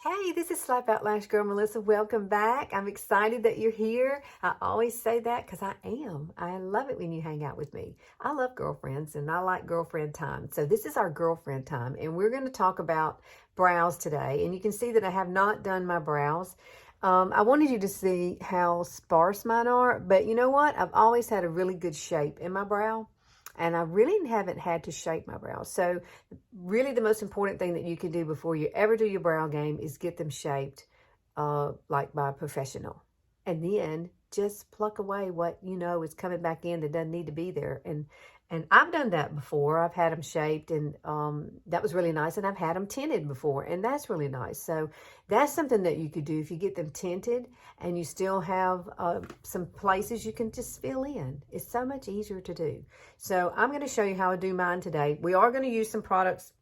Hey, this is Slap Out Lash Girl Melissa. Welcome back. I'm excited that you're here. I always say that because I am. I love it when you hang out with me. I love girlfriends and I like girlfriend time. So this is our girlfriend time and we're going to talk about brows today. And you can see that I have not done my brows. I wanted you to see how sparse mine are, but you know what? I've always had a really good shape in my brow. And I really haven't had to shape my brows. So really the most important thing that you can do before you ever do your brow game is get them shaped like by a professional. And then just pluck away what you know is coming back in that doesn't need to be there. And I've done that before. I've had them shaped and that was really nice. And I've had them tinted before and that's really nice. So that's something that you could do if you get them tinted and you still have some places you can just fill in. It's so much easier to do. So I'm going to show you how I do mine today. We are going to use some products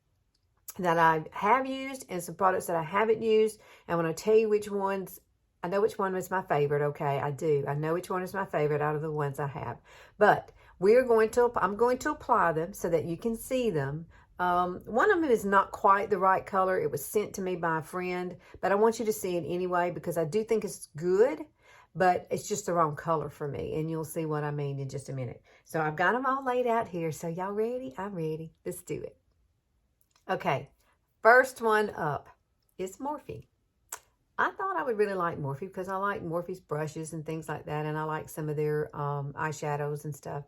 that I have used and some products that I haven't used. And when I tell you which ones, I know which one was my favorite. Okay, I do. I know which one is my favorite out of the ones I have. But I'm going to apply them so that you can see them. One of them is not quite the right color. It was sent to me by a friend, but I want you to see it anyway because I do think it's good, but it's just the wrong color for me. And you'll see what I mean in just a minute. So I've got them all laid out here. So y'all ready? I'm ready. Let's do it. Okay, first one up is Morphie. I thought I would really like Morphie because I like Morphie's brushes and things like that. And I like some of their eyeshadows and stuff.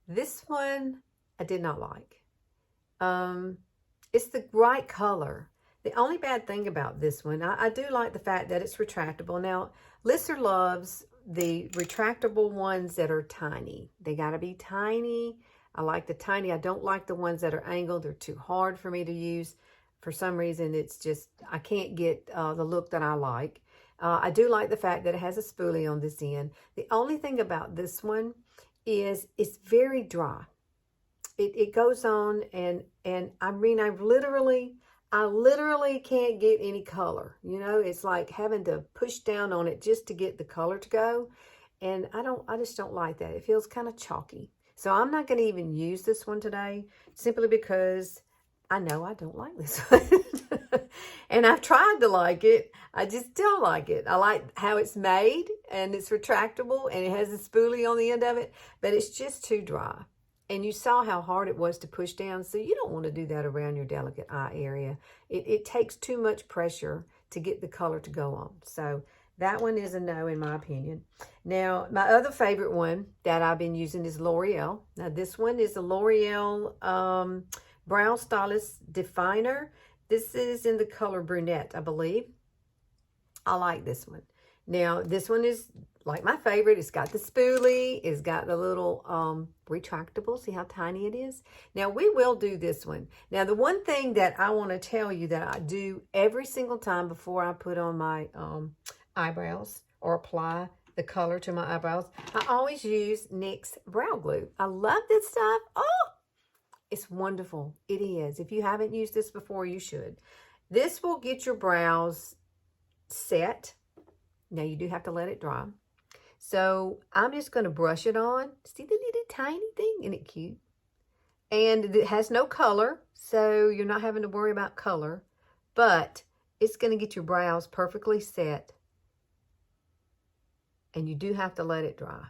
This one I did not like. It's the right color. The only bad thing about this one, I do like the fact that it's retractable. Now, Lister loves the retractable ones that are tiny. They got to be tiny. I like the tiny. I don't like the ones that are angled. They're too hard for me to use. For some reason, it's just, I can't get the look that I like. I do like the fact that it has a spoolie on this end. The only thing about this one is it's very dry. It goes on and I mean, I literally can't get any color. You know, it's like having to push down on it just to get the color to go. And I just don't like that. It feels kind of chalky. So I'm not going to even use this one today simply because I know I don't like this one. And I've tried to like it. I just don't like it. I like how it's made and it's retractable and it has a spoolie on the end of it, but it's just too dry. And you saw how hard it was to push down. So you don't want to do that around your delicate eye area. It takes too much pressure to get the color to go on. So that one is a no in my opinion. Now, my other favorite one that I've been using is L'Oreal. Now, this one is a L'Oreal Brow Stylist Definer. This is in the color brunette, I believe. I like this one. Now, this one is like my favorite. It's got the spoolie. It's got the little retractable. See how tiny it is? Now, we will do this one. Now, the one thing that I want to tell you that I do every single time before I put on my eyebrows or apply the color to my eyebrows, I always use NYX Brow Glue. I love this stuff. Oh! It's wonderful. It is. If you haven't used this before, you should. This will get your brows set. Now, you do have to let it dry. So, I'm just going to brush it on. See the little tiny thing? Isn't it cute? And it has no color, so you're not having to worry about color. But it's going to get your brows perfectly set. And you do have to let it dry.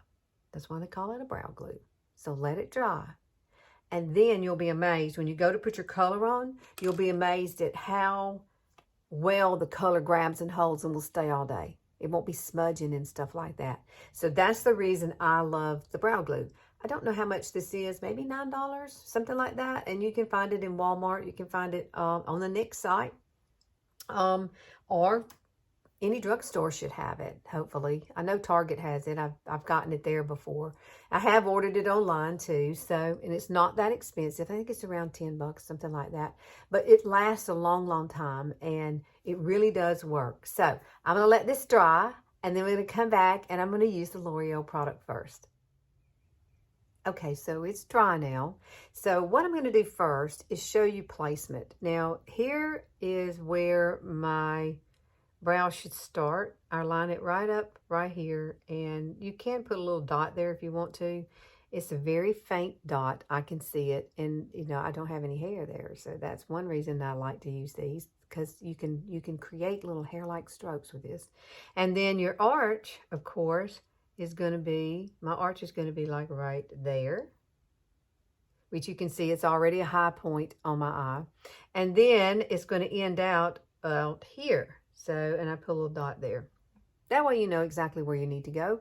That's why they call it a brow glue. So, let it dry. And then you'll be amazed when you go to put your color on, you'll be amazed at how well the color grabs and holds and will stay all day. It won't be smudging and stuff like that. So that's the reason I love the brow glue. I don't know how much this is, maybe $9, something like that. And you can find it in Walmart. You can find it on the NYX site. Or any drugstore should have it, hopefully. I know Target has it. I've gotten it there before. I have ordered it online too, so, and it's not that expensive. I think it's around $10, something like that. But it lasts a long, long time, and it really does work. So I'm going to let this dry, and then we're going to come back, and I'm going to use the L'Oreal product first. Okay, so it's dry now. So what I'm going to do first is show you placement. Now, here is where my brow should start. I line it right up right here, and you can put a little dot there if you want to. It's a very faint dot. I can see it, and you know, I don't have any hair there, so that's one reason I like to use these because you can create little hair-like strokes with this. And then your arch, of course, is going to be, my arch is going to be like right there, which you can see it's already a high point on my eye. And then it's going to end out here. So, and I put a little dot there. That way you know exactly where you need to go.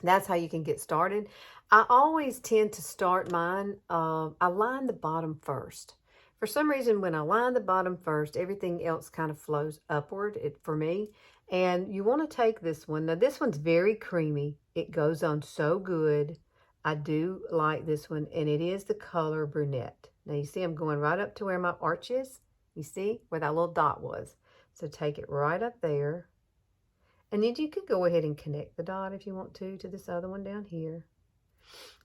That's how you can get started. I always tend to start mine, I line the bottom first. For some reason, when I line the bottom first, everything else kind of flows upward for me. And you want to take this one. Now, this one's very creamy. It goes on so good. I do like this one, and it is the color brunette. Now, you see I'm going right up to where my arch is. You see where that little dot was. So take it right up there. And then you could go ahead and connect the dot if you want to this other one down here.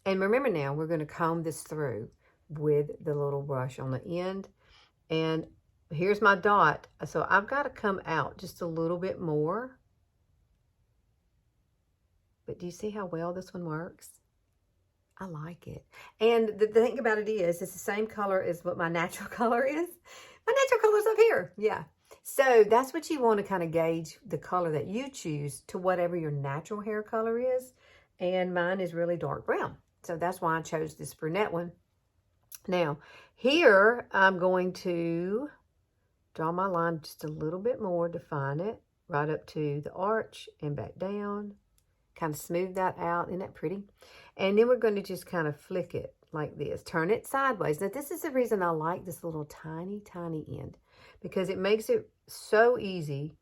And remember now, we're going to comb this through with the little brush on the end. And here's my dot. So I've got to come out just a little bit more. But do you see how well this one works? I like it. And the thing about it is, it's the same color as what my natural color is. My natural color's up here. Yeah. So that's what you want to kind of gauge the color that you choose to whatever your natural hair color is. And mine is really dark brown. So that's why I chose this brunette one. Now, here I'm going to draw my line just a little bit more, define it right up to the arch and back down. Kind of smooth that out. Isn't that pretty? And then we're going to just kind of flick it like this. Turn it sideways. Now, this is the reason I like this little tiny, tiny end, because it makes it so easy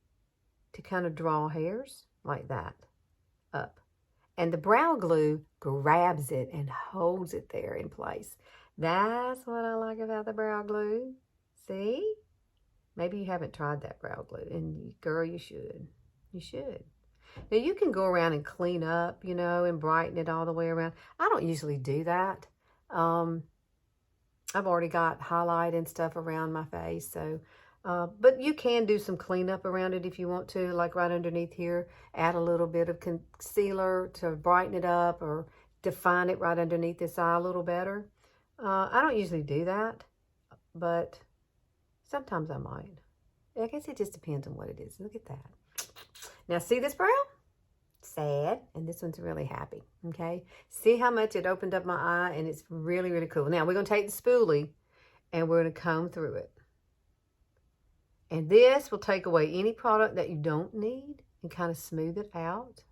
to kind of draw hairs like that up. And the brow glue grabs it and holds it there in place. That's what I like about the brow glue. See? Maybe you haven't tried that brow glue. And girl, you should. You should. Now, you can go around and clean up, you know, and brighten it all the way around. I don't usually do that. I've already got highlight and stuff around my face. So, but you can do some cleanup around it if you want to, like right underneath here. Add a little bit of concealer to brighten it up or define it right underneath this eye a little better. I don't usually do that, but sometimes I might. I guess it just depends on what it is. Look at that. Now, see this brow? Sad. And this one's really happy. Okay. See how much it opened up my eye, and it's really, really cool. Now, we're going to take the spoolie and we're going to comb through it. And this will take away any product that you don't need and kind of smooth it out.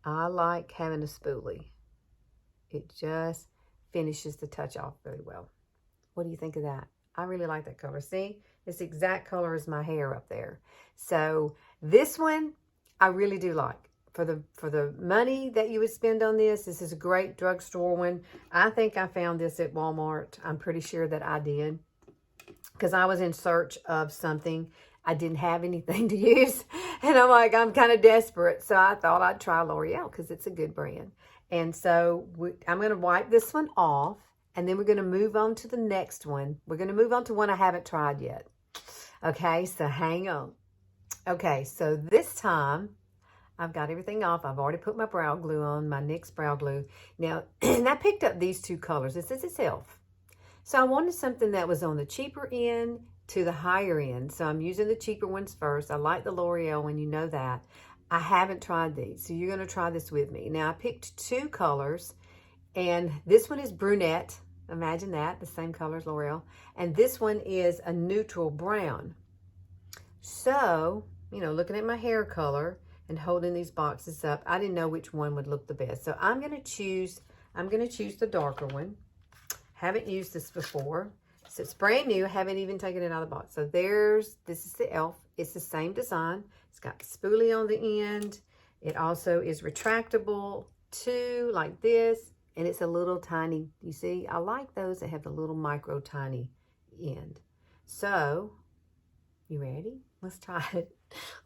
I like having a spoolie. It just finishes the touch off very well. What do you think of that? I really like that color. See, it's the exact color as my hair up there. So this one, I really do like. For the money that you would spend on this, this is a great drugstore one. I think I found this at Walmart. I'm pretty sure that I did, because I was in search of something. I didn't have anything to use, and I'm kind of desperate. So I thought I'd try L'Oreal because it's a good brand. And so I'm going to wipe this one off, and then we're going to move on to the next one. We're going to move on to one I haven't tried yet. Okay, so hang on. Okay, so this time I've got everything off. I've already put my brow glue on, my NYX Brow Glue. Now, and I picked up these two colors. This is itself. So I wanted something that was on the cheaper end to the higher end. So I'm using the cheaper ones first. I like the L'Oreal one, you know that. I haven't tried these, so you're going to try this with me. Now, I picked two colors, and this one is brunette. Imagine that, the same color as L'Oreal. And this one is a neutral brown. So, you know, looking at my hair color and holding these boxes up, I didn't know which one would look the best. So I'm going to choose the darker one. Haven't used this before. So it's brand new. I haven't even taken it out of the box. So this is the e.l.f. It's the same design. It's got the spoolie on the end. It also is retractable too, like this. And it's a little tiny, you see, I like those that have the little micro tiny end. So, you ready? Let's try it.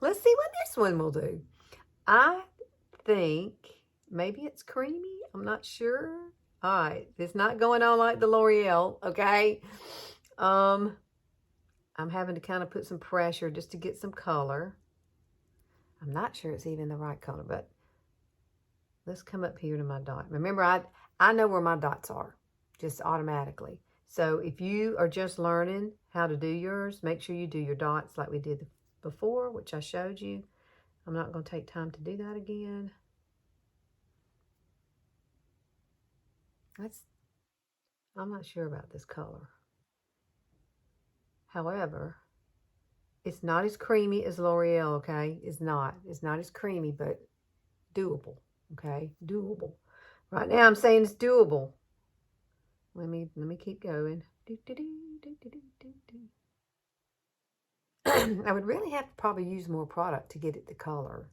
Let's see what this one will do. I think maybe it's creamy. I'm not sure. All right, it's not going on like the L'Oreal, okay? I'm having to kind of put some pressure just to get some color. I'm not sure it's even the right color, but let's come up here to my dot. Remember, I know where my dots are, just automatically. So if you are just learning how to do yours, make sure you do your dots like we did before, which I showed you. I'm not going to take time to do that again. I'm not sure about this color. However, it's not as creamy as L'Oreal, okay? It's not as creamy, but doable, okay? Doable. Right now I'm saying it's doable. Let me keep going. I would really have to probably use more product to get it the color.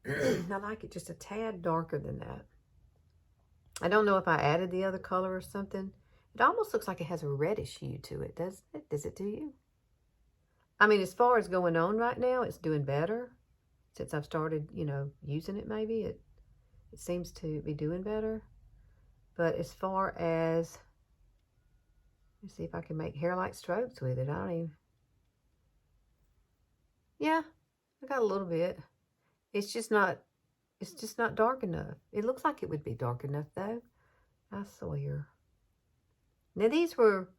I like it just a tad darker than that. I don't know if I added the other color or something. It almost looks like it has a reddish hue to it, doesn't it? Does it to you? I mean, as far as going on right now, it's doing better. Since I've started, you know, using it maybe, it seems to be doing better. But as far as, let's see if I can make hair-like strokes with it. I don't even, yeah, I got a little bit. It's just not dark enough. It looks like it would be dark enough though, I swear. Now these were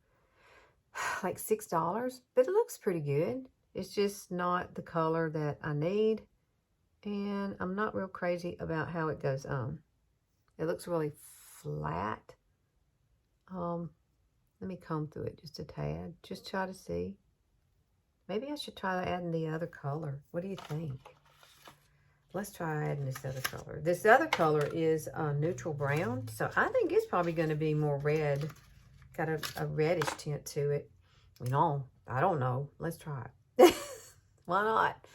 like $6, but it looks pretty good. It's just not the color that I need. And I'm not real crazy about how it goes on. It looks really flat. Let me comb through it just a tad. Just try to see. Maybe I should try adding the other color. What do you think? Let's try adding this other color. This other color is neutral brown. So I think it's probably going to be more red. Got a reddish tint to it. You know, I don't know. Let's try it. Why not?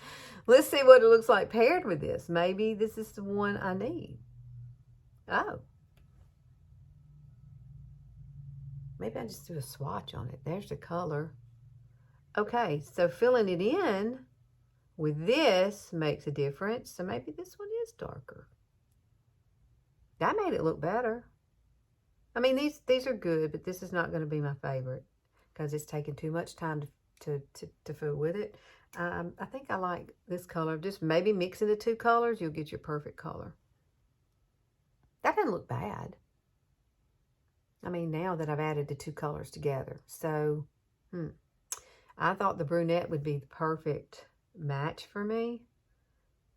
Let's see what it looks like paired with this. Maybe this is the one I need. Oh. Maybe I just do a swatch on it. There's the color. Okay, so filling it in with this makes a difference. So maybe this one is darker. That made it look better. I mean, these are good, but this is not going to be my favorite because it's taking too much time to fool with it. I think I like this color. Just maybe mixing the two colors, you'll get your perfect color. That doesn't look bad. I mean, now that I've added the two colors together. So, I thought the brunette would be the perfect match for me,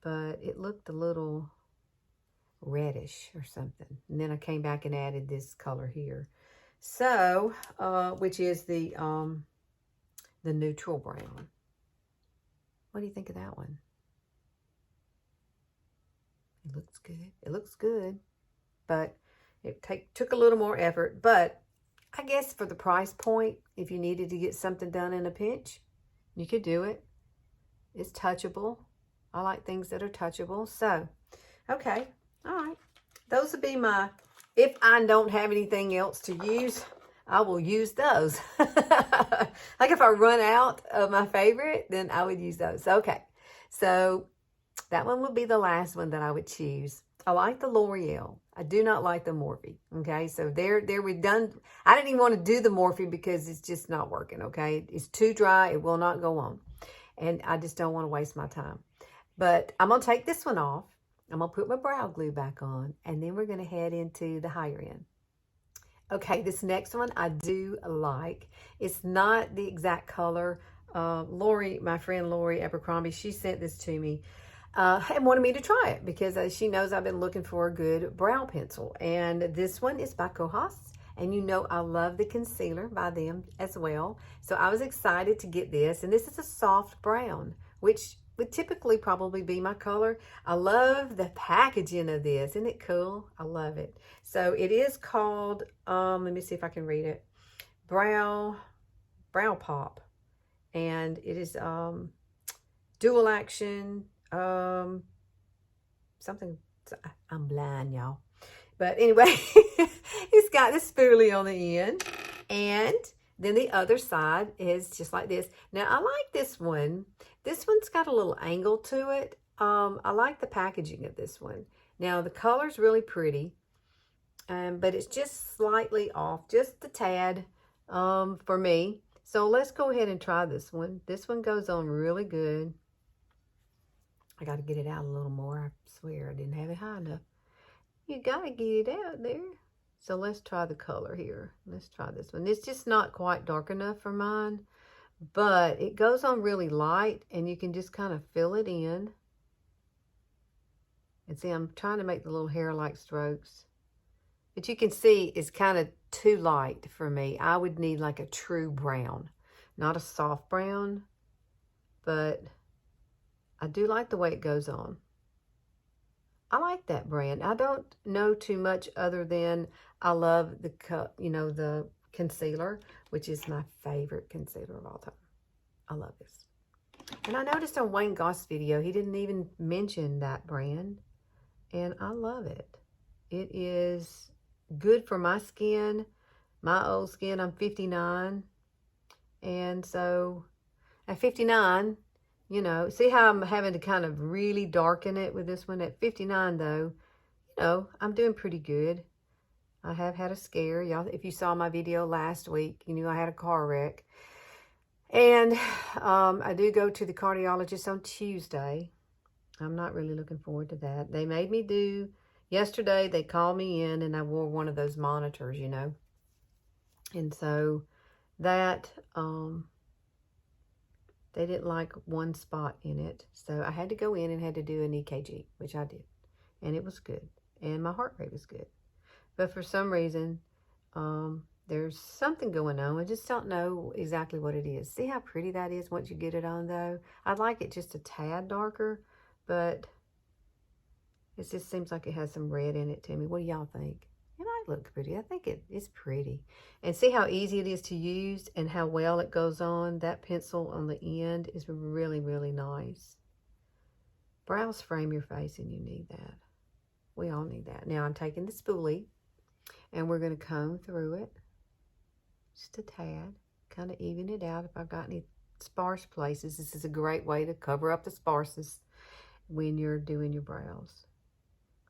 but it looked a little reddish or something. And then I came back and added this color here. So, which is the neutral brown. What do you think of that one? It looks good. It looks good, but it took a little more effort. But I guess for the price point, if you needed to get something done in a pinch, you could do it. It's touchable. I like things that are touchable. So, okay. All right. Those would be my, if I don't have anything else to use, I will use those. Like if I run out of my favorite, then I would use those. Okay. So that one would be the last one that I would choose. I like the L'Oreal. I do not like the Morphie. Okay. So there we've done. I didn't even want to do the Morphie because it's just not working. Okay. It's too dry. It will not go on. And I just don't want to waste my time. But I'm going to take this one off. I'm going to put my brow glue back on. And then we're going to head into the higher end. Okay, this next one I do like. It's not the exact color. Lori, my friend Lori Abercrombie, she sent this to me and wanted me to try it because she knows I've been looking for a good brow pencil. And this one is by KOSAS. And you know I love the concealer by them as well. So I was excited to get this. And this is a soft brown, which would typically probably be my color. I love the packaging of this. Isn't it cool? I love it. So it is called, let me see if I can read it. Brow Pop. And it is dual action, something, I'm blind, y'all. But anyway, it's got the spoolie on the end. And then the other side is just like this. Now, I like this one. This one's got a little angle to it. I like the packaging of this one. Now, the color's really pretty. But it's just slightly off, just a tad for me. So let's go ahead and try this one. This one goes on really good. I got to get it out a little more. I swear I didn't have it high enough. You got to get it out there. So let's try the color here. Let's try this one. It's just not quite dark enough for mine, but it goes on really light and you can just kind of fill it in. And see, I'm trying to make the little hair-like strokes. But you can see it's kind of too light for me. I would need like a true brown, not a soft brown, but I do like the way it goes on. I like that brand. I don't know too much other than I love the the concealer, which is my favorite concealer of all time. I love this. And I noticed on Wayne Goss's video, he didn't even mention that brand. And I love it. It is good for my skin, my old skin. I'm 59. And so at 59, you know, see how I'm having to kind of really darken it with this one? At 59, though, you know, I'm doing pretty good. I have had a scare. Y'all, if you saw my video last week, you knew I had a car wreck. And I do go to the cardiologist on Tuesday. I'm not really looking forward to that. They made me do, yesterday they called me in and I wore one of those monitors, you know. And so that, they didn't like one spot in it. So I had to go in and had to do an EKG, which I did. And it was good. And my heart rate was good. But for some reason, there's something going on. I just don't know exactly what it is. See how pretty that is once you get it on, though? I'd like it just a tad darker, but it just seems like it has some red in it to me. What do y'all think? It might look pretty. I think it's pretty. And see how easy it is to use and how well it goes on. That pencil on the end is really, really nice. Brows frame your face and you need that. We all need that. Now I'm taking the spoolie and we're going to comb through it just a tad. Kind of even it out if I've got any sparse places. This is a great way to cover up the sparseness when you're doing your brows.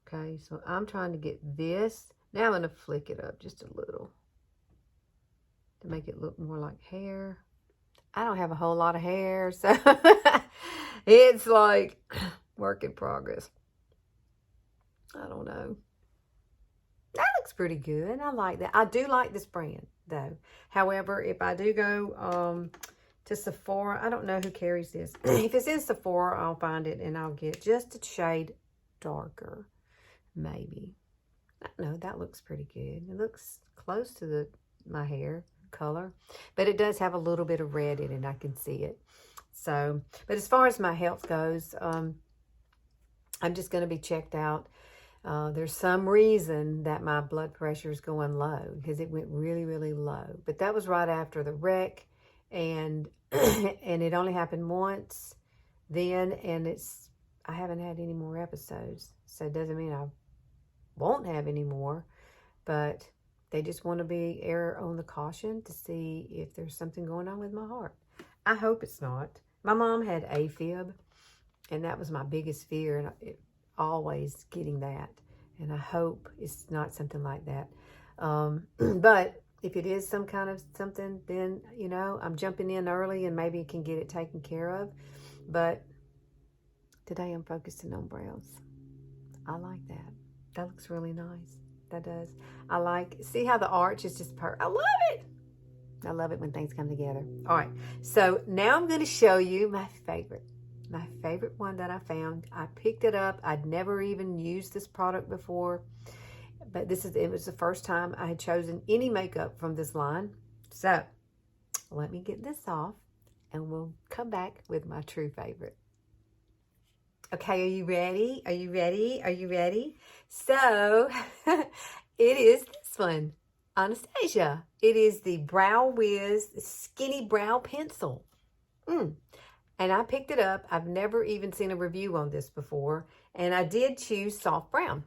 Okay, so I'm trying to get this. Now I'm going to flick it up just a little to make it look more like hair. I don't have a whole lot of hair, so it's like work in progress. I don't know. That looks pretty good. I like that. I do like this brand, though. However, if I do go to Sephora, I don't know who carries this. If it's in Sephora, I'll find it and I'll get just a shade darker, maybe. I don't know. That looks pretty good. It looks close to my hair color, but it does have a little bit of red in it. I can see it. So, but as far as my health goes, I'm just going to be checked out. There's some reason that my blood pressure is going low because it went really, really low. But that was right after the wreck, and and it only happened once then, and I haven't had any more episodes. So it doesn't mean I won't have any more, but they just want to be err on the caution to see if there's something going on with my heart. I hope it's not. My mom had AFib, and that was my biggest fear, and always getting that. And I hope it's not something like that. But if it is some kind of something, then, you know, I'm jumping in early and maybe can get it taken care of. But today I'm focusing on brows. I like that. That looks really nice. That does. I like, see how the arch is just perfect. I love it. I love it when things come together. All right. So now I'm going to show you my favorite one that I found. I picked it up. I'd never even used this product before, but it was the first time I had chosen any makeup from this line. So let me get this off and we'll come back with my true favorite. Okay, are you ready? Are you ready? Are you ready? So it is this one, Anastasia. It is the Brow Wiz Skinny Brow Pencil. And I picked it up. I've never even seen a review on this before. And I did choose soft brown.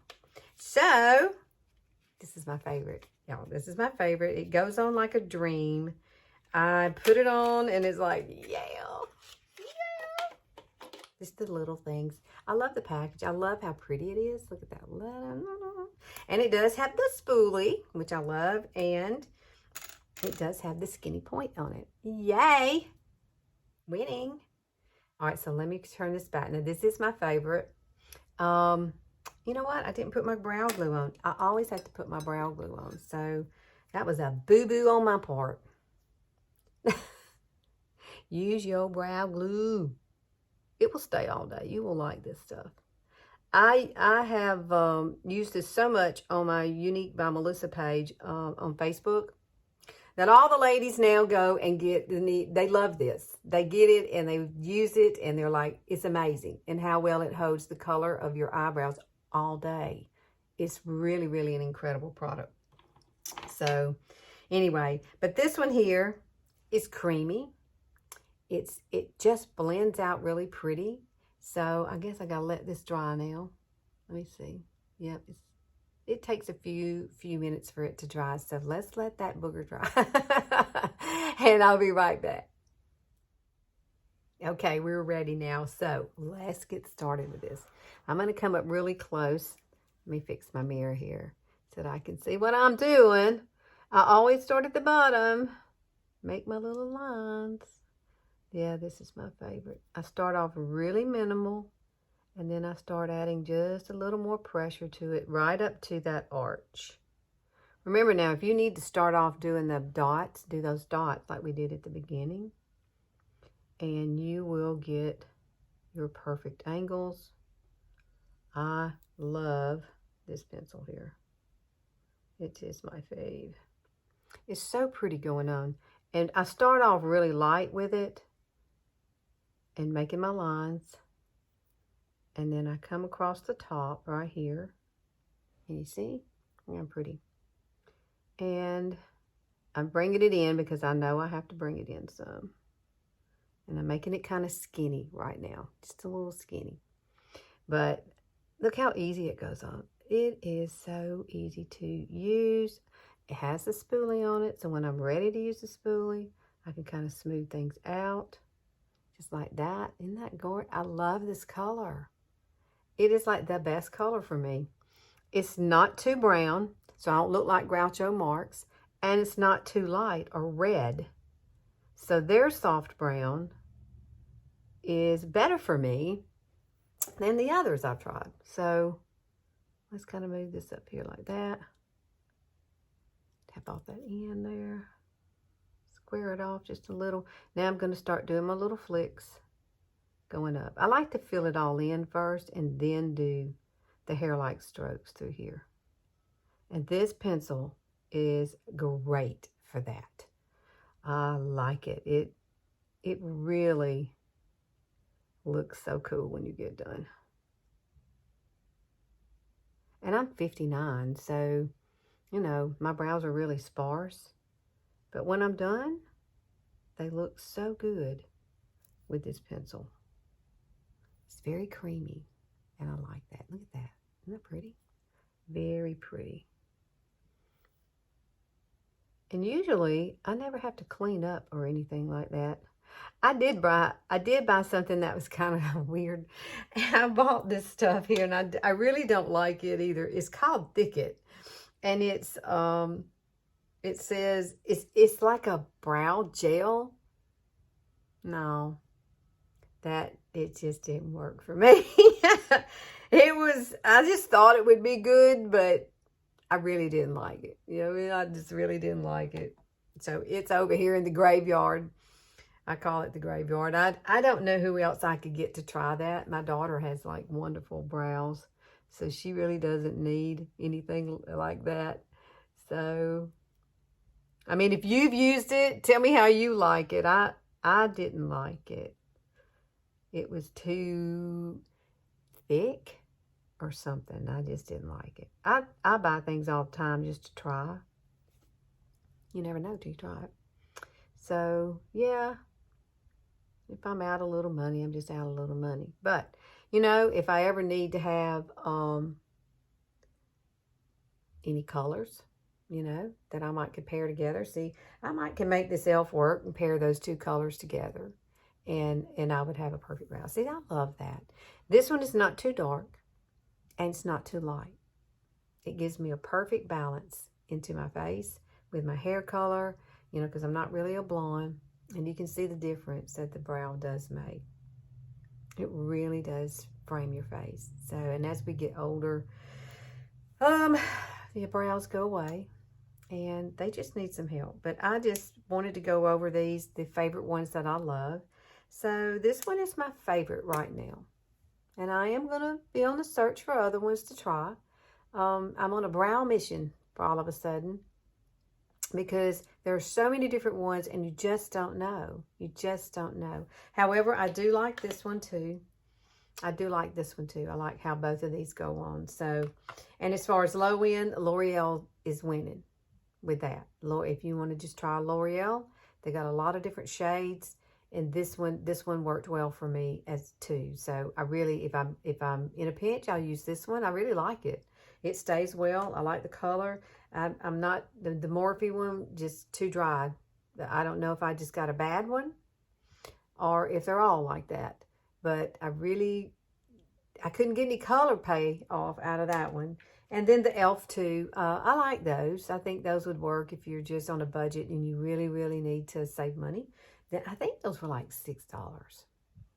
So, this is my favorite. Y'all, this is my favorite. It goes on like a dream. I put it on and it's like, yeah. Just the little things. I love the package. I love how pretty it is. Look at that. And it does have the spoolie, which I love. And it does have the skinny point on it. Yay. Winning. All right, so let me turn this back. Now, this is my favorite. you know what? I didn't put my brow glue on. I always have to put my brow glue on. So that was a boo-boo on my part. Use your brow glue. It will stay all day. You will like this stuff. I have used this so much on my Younique by Melissa page on Facebook that all the ladies now go and get they love this. They get it and they use it and they're like, it's amazing. And how well it holds the color of your eyebrows all day. It's really, really an incredible product. So anyway, but this one here is creamy. It just blends out really pretty. So I guess I gotta let this dry now. Let me see. Yep, it takes a few minutes for it to dry. So let's let that booger dry. And I'll be right back. Okay, we're ready now. So let's get started with this. I'm gonna come up really close. Let me fix my mirror here so that I can see what I'm doing. I always start at the bottom. Make my little lines. Yeah, this is my favorite. I start off really minimal, and then I start adding just a little more pressure to it, right up to that arch. Remember now, if you need to start off doing the dots, do those dots like we did at the beginning, and you will get your perfect angles. I love this pencil here. It is my fave. It's so pretty going on. And I start off really light with it and making my lines. And then I come across the top right here. And you see? I'm pretty. And I'm bringing it in because I know I have to bring it in some. And I'm making it kind of skinny right now. Just a little skinny. But look how easy it goes on. It is so easy to use. It has the spoolie on it. So when I'm ready to use the spoolie, I can kind of smooth things out. Just like that. Isn't that gorgeous? I love this color. It is like the best color for me. It's not too brown, so I don't look like Groucho Marx. And it's not too light or red. So their soft brown is better for me than the others I've tried. So let's kind of move this up here like that. Tap off that end there. Square it off just a little. Now I'm going to start doing my little flicks going up. I like to fill it all in first and then do the hair-like strokes through here. And this pencil is great for that. I like it. It really looks so cool when you get done. And I'm 59, so, you know, my brows are really sparse. But when I'm done, they look so good with this pencil. It's very creamy, and I like that. Look at that. Isn't that pretty? Very pretty. And usually, I never have to clean up or anything like that. I did buy something that was kind of weird. I bought this stuff here, and I really don't like it either. It's called Thicket, and it's it says it's like a brow gel. No, it just didn't work for me. I just thought it would be good, but I really didn't like it. You know, I just really didn't like it. So it's over here in the graveyard. I call it the graveyard. I don't know who else I could get to try that. My daughter has like wonderful brows, so she really doesn't need anything like that. So, I mean, if you've used it, tell me how you like it. I didn't like it. It was too thick or something. I just didn't like it. I buy things all the time just to try. You never know till you try it. So, yeah. If I'm out a little money, I'm just out a little money. But, you know, if I ever need to have any colors, you know, that I might compare together. See, I might can make this elf work and pair those two colors together. And I would have a perfect brow. See, I love that. This one is not too dark and it's not too light. It gives me a perfect balance into my face with my hair color, you know, because I'm not really a blonde. And you can see the difference that the brow does make. It really does frame your face. So, and as we get older, your brows go away and they just need some help. But I just wanted to go over these, the favorite ones that I love. So this one is my favorite right now. And I am going to be on the search for other ones to try. I'm on a brow mission for all of a sudden, because there are so many different ones and you just don't know. You just don't know. However, I do like this one too. I do like this one too. I like how both of these go on. So, and as far as low end, L'Oreal is winning with that. If you want to just try L'Oreal, they got a lot of different shades, and this one worked well for me as too. So I really, if I'm in a pinch, I'll use this one. I really like it. It stays well. I like the color. I'm not, the Morphie one, just too dry. I don't know if I just got a bad one or if they're all like that. But I couldn't get any color payoff out of that one. And then the e.l.f. too. I like those. I think those would work if you're just on a budget and you really, really need to save money. Then I think those were like $6.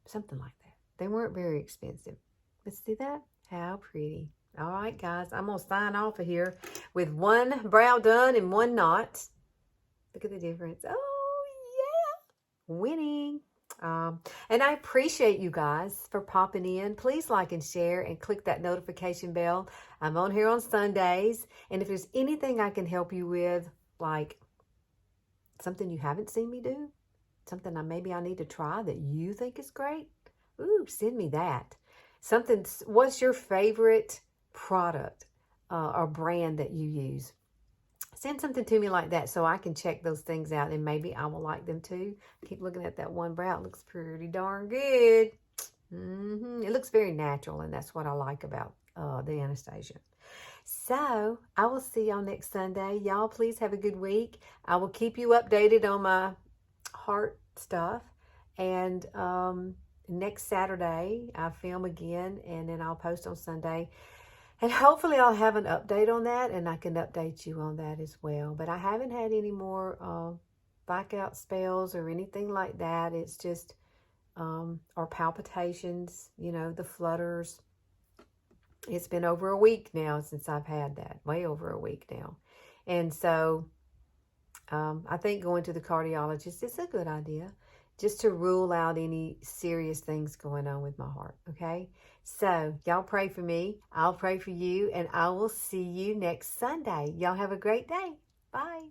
Something like that. They weren't very expensive. But see that? How pretty. All right, guys, I'm going to sign off of here with one brow done and one not. Look at the difference. Oh, yeah. Winning. And I appreciate you guys for popping in. Please like and share and click that notification bell. I'm on here on Sundays. And if there's anything I can help you with, like something you haven't seen me do, something maybe I need to try that you think is great, ooh, send me that. What's your favorite product or brand that you use? Send something to me like that so I can check those things out and maybe I will like them too. Keep looking at that one brow. It looks pretty darn good. It looks very natural, and that's what I like about the Anastasia. So I will see y'all next Sunday. Y'all please have a good week. I will keep you updated on my heart stuff. And next Saturday I film again, and then I'll post on Sunday. And hopefully I'll have an update on that, and I can update you on that as well. But I haven't had any more blackout spells or anything like that. It's just, or palpitations, you know, the flutters. It's been over a week now since I've had that, way over a week now. And so I think going to the cardiologist is a good idea, just to rule out any serious things going on with my heart, okay? So, y'all pray for me. I'll pray for you, and I will see you next Sunday. Y'all have a great day. Bye.